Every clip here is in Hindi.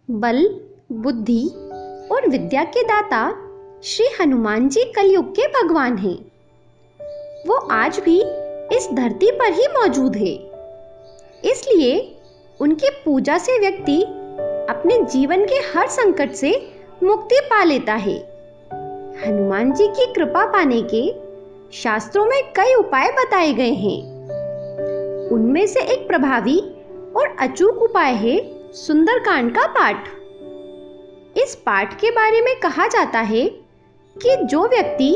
बल, बुद्धि और विद्या के दाता श्री हनुमान जी कलयुग के भगवान हैं। वो आज भी इस धरती पर ही मौजूद है, इसलिए उनकी पूजा से व्यक्ति अपने जीवन के हर संकट से मुक्ति पा लेता है। हनुमान जी की कृपा पाने के शास्त्रों में कई उपाय बताए गए हैं। उनमें से एक प्रभावी और अचूक उपाय है सुंदरकांड का पाठ। इस पाठ के बारे में कहा जाता है कि जो व्यक्ति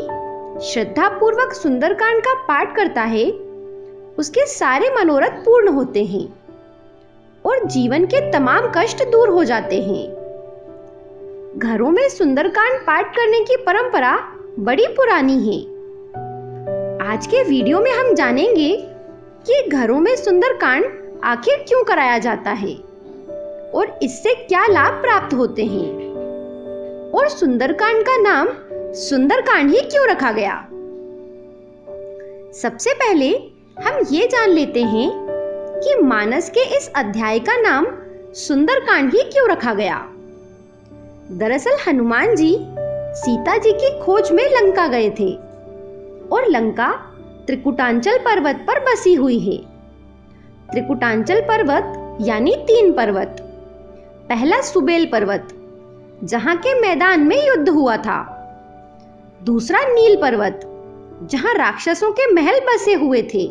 श्रद्धापूर्वक सुंदरकांड का पाठ करता है उसके सारे मनोरथ पूर्ण होते हैं और जीवन के तमाम कष्ट दूर हो जाते हैं। घरों में सुंदरकांड पाठ करने की परंपरा बड़ी पुरानी है। आज के वीडियो में हम जानेंगे कि घरों में सुंदरकांड आखिर क्यों कराया जाता है और इससे क्या लाभ प्राप्त होते हैं, और सुंदरकांड का नाम सुंदरकांड ही क्यों रखा गया। सबसे पहले हम ये जान लेते हैं कि मानस के इस अध्याय का नाम सुंदरकांड ही क्यों रखा गया। दरअसल हनुमान जी सीता जी की खोज में लंका गए थे और लंका त्रिकुटांचल पर्वत पर बसी हुई है। त्रिकुटांचल पर्वत यानी 3 पर्वत। पहला सुबेल पर्वत, जहां के मैदान में युद्ध हुआ था। दूसरा नील पर्वत, जहां राक्षसों के महल बसे हुए थे।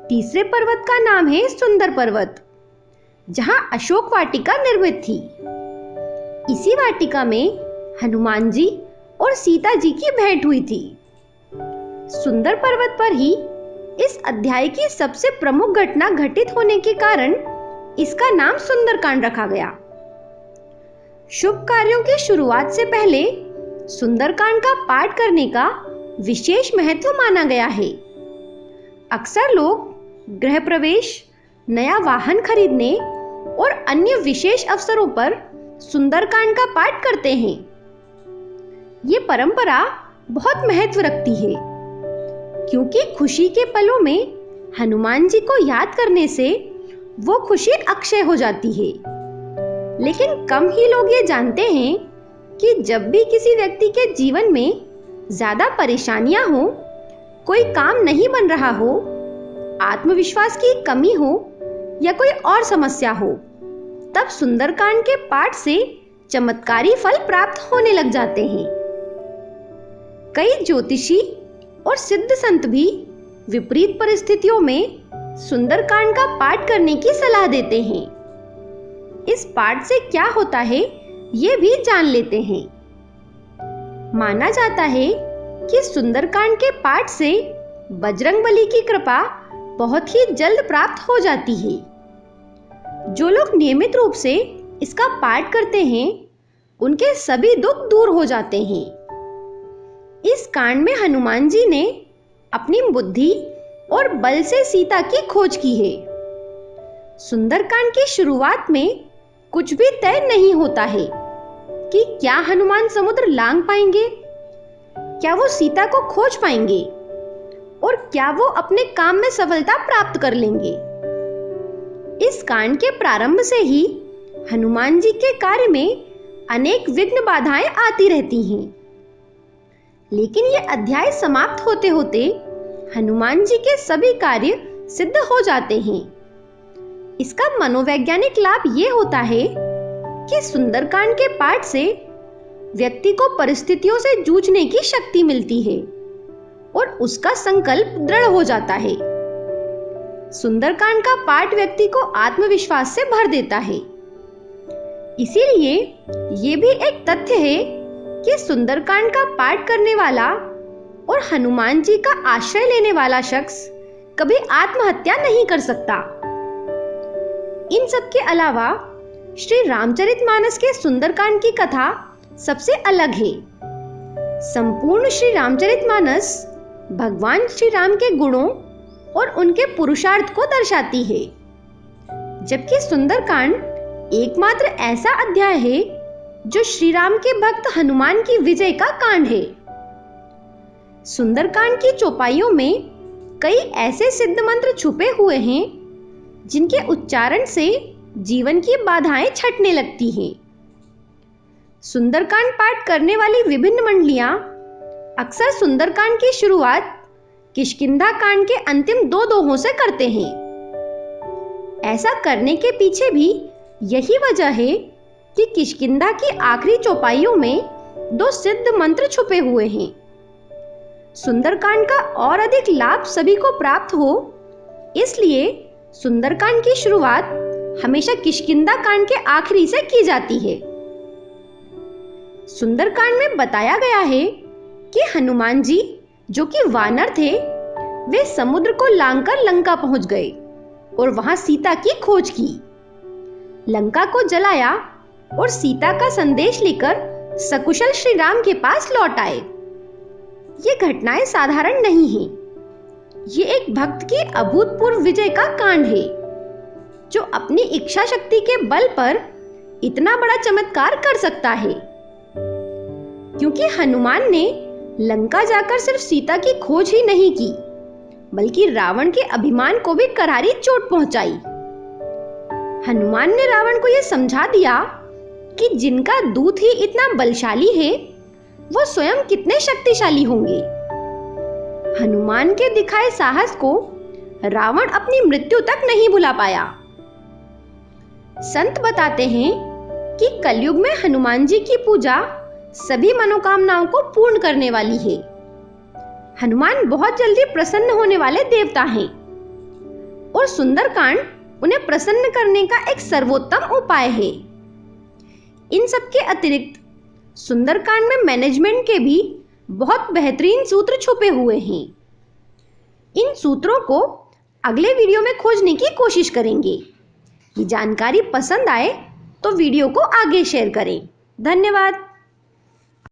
तीसरे पर्वत का नाम है सुंदर पर्वत, जहां अशोक वाटिका निर्मित थी। इसी वाटिका में हनुमान जी और सीता जी की भेंट हुई थी। सुंदर पर्वत पर ही इस अध्याय की सबसे प्रमुख घटना घटित होने के कारण इसका नाम सुंदरकांड रखा गया। शुभ कार्यों की शुरुआत से पहले सुंदरकांड का पाठ करने का विशेष महत्व माना गया है। अक्सर लोग गृह प्रवेश, नया वाहन खरीदने और अन्य विशेष अवसरों पर सुंदरकांड का पाठ करते हैं। ये परंपरा बहुत महत्व रखती है, क्योंकि खुशी के पलों में हनुमान जी को याद करने से वो खुशी अक्षय हो जाती है। लेकिन कम ही लोग ये जानते हैं कि जब भी किसी व्यक्ति के जीवन में ज्यादा परेशानियां हो, कोई काम नहीं बन रहा हो, आत्मविश्वास की कमी हो या कोई और समस्या हो, तब सुंदरकांड के पाठ से चमत्कारी फल प्राप्त होने लग जाते हैं। कई ज्योतिषी और सिद्ध संत भी विपरीत परिस्थितियों में सुंदरकांड का पाठ करने की सलाह देते हैं। इस पाठ से क्या होता है ये भी जान लेते हैं। माना जाता है कि सुंदरकांड के पाठ से बजरंगबली की कृपा बहुत ही जल्द प्राप्त हो जाती है। जो लोग नियमित रूप से इसका पाठ करते हैं उनके सभी दुख दूर हो जाते हैं। इस कांड में हनुमान जी ने अपनी बुद्धि और बल से सीता की खोज की है। सुंदरकांड की शुरुआत में कुछ भी तय नहीं होता है कि क्या हनुमान समुद्र लांघ पाएंगे, क्या वो सीता को खोज पाएंगे और क्या वो अपने काम में सफलता प्राप्त कर लेंगे। इस कांड के प्रारंभ से ही हनुमान जी के कार्य में अनेक विघ्न बाधाएं आती रहती हैं। लेकिन ये अध्याय समाप्त होते होते हनुमान जी के सभी कार्य सिद्ध हो जाते हैं। इसका मनोवैज्ञानिक लाभ ये होता है कि सुंदरकांड के पाठ से व्यक्ति को परिस्थितियों से जूझने की शक्ति मिलती है और उसका संकल्प दृढ़ हो जाता है। सुंदरकांड का पाठ व्यक्ति को आत्मविश्वास से भर देता है। इसीलिए ये भी एक तथ्य है कि सुंदरकांड का पाठ करने वाला और हनुमान जी का आश्रय लेने वाला शख्स कभी आत्महत्या नहीं कर सकता। इन सब के अलावा श्री रामचरितमानस के सुंदरकांड की कथा सबसे अलग है। संपूर्ण श्री रामचरितमानस भगवान श्री राम के गुणों और उनके पुरुषार्थ को दर्शाती है, जबकि सुंदरकांड एकमात्र ऐसा अध्याय है जो श्री राम के भक्त हनुमान की विजय का कांड है। सुंदरकांड की चौपाइयों में कई ऐसे सिद्ध मंत्र छुपे हुए हैं जिनके उच्चारण से जीवन की बाधाएं छटने लगती हैं। सुंदरकांड पाठ करने वाली विभिन्न मंडलियां अक्सर सुंदरकांड की शुरुआत किष्किंधा कांड के अंतिम 2 दोहों से करते हैं। ऐसा करने के पीछे भी यही वजह है कि किष्किंधा की आखिरी चौपाइयों में 2 सिद्ध मंत्र छुपे हुए हैं। सुंदरकांड का और अधिक लाभ सभी को प्राप्त हो, इसलिए सुंदरकांड की शुरुआत हमेशा किष्किंधा कांड के आखिरी से की जाती है। सुंदरकांड में बताया गया है कि हनुमान जी, जो कि वानर थे, वे समुद्र को लांघकर लंका पहुंच गए और वहां सीता की खोज की, लंका को जलाया और सीता का संदेश लेकर सकुशल श्री राम के पास लौट आए। ये घटनाएं साधारण नहीं हैं। ये एक भक्त की अभूतपूर्व विजय का कांड है, जो अपनी इच्छा शक्ति के बल पर इतना बड़ा चमत्कार कर सकता है। क्योंकि हनुमान ने लंका जाकर सिर्फ सीता की खोज ही नहीं की, बल्कि रावण के अभिमान को भी करारी चोट पहुंचाई। हनुमान ने रावण को यह समझा दिया कि जिनका दूत ही इतना बलशाली है, वो स्वयं कितने शक्तिशाली होंगे। हनुमान के दिखाए साहस को रावण अपनी मृत्यु तक नहीं भुला पाया। संत बताते हैं कि कलयुग में हनुमान जी की पूजा सभी मनोकामनाओं को पूर्ण करने वाली है। हनुमान बहुत जल्दी प्रसन्न होने वाले देवता हैं और सुंदरकांड उन्हें प्रसन्न करने का एक सर्वोत्तम उपाय है। इन सब के अतिरिक्त सुंदरकांड में मैनेजमेंट के भी बहुत बेहतरीन सूत्र छुपे हुए हैं। इन सूत्रों को अगले वीडियो में खोजने की कोशिश करेंगे। ये जानकारी पसंद आए तो वीडियो को आगे शेयर करें। धन्यवाद।